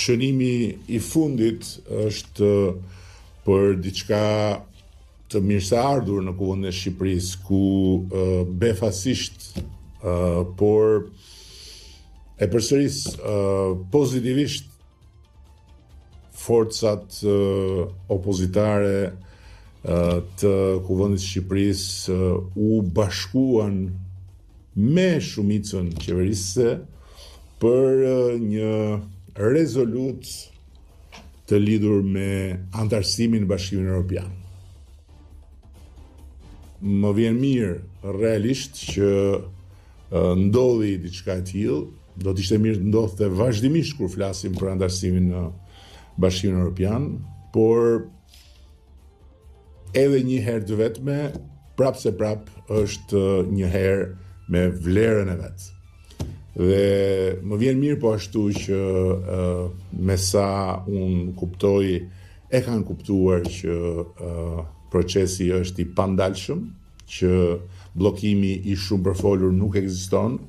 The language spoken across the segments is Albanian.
shënimi i fundit është për diçka të mirëseardhur në kuvendin e Shqipërisë, ku befasisht, por e përsëris pozitivisht forcat opozitare të kuvendit të Shqipërisë u bashkuan me shumicën qeverisëse për një rezolut të lidhur me antarësimin në Bashkimin Evropian. Më vjen mirë realisht që ndodhi diçka e tillë, do të ishte mirë të ndodhte vazhdimisht kur flasim për antarësimin në Bashkimin Evropian, por edhe një herë të vetme, prap se prap është një herë me vlerën e vet. Dhe më vjen mirë po ashtu që me sa unë kuptoj, e kanë kuptuar që procesi është i pandalshëm, që bllokimi i shumë përfolur nuk ekziston,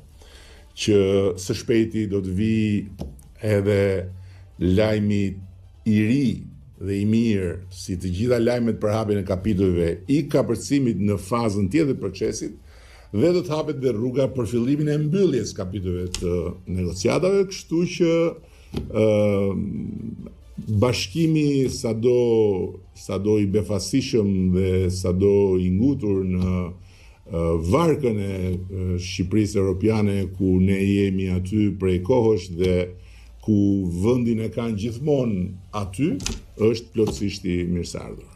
që së shpejti do të vi edhe lajmi i ri dhe i mirë, si të gjitha lajmet për hapjen e kapitujve, i kapërcimit në fazën tjetër të procesit, dhe do të hapet dhe rruga për fillimin e mbylljes kapitujve të negociatave, kështu që bashkimi sado i befasishëm dhe sado i ngutur në varkën e Shqipërisë Europiane, ku ne jemi aty prej kohësh dhe ku vendin e kanë gjithmonë aty, është plotësisht i mirëseardhur.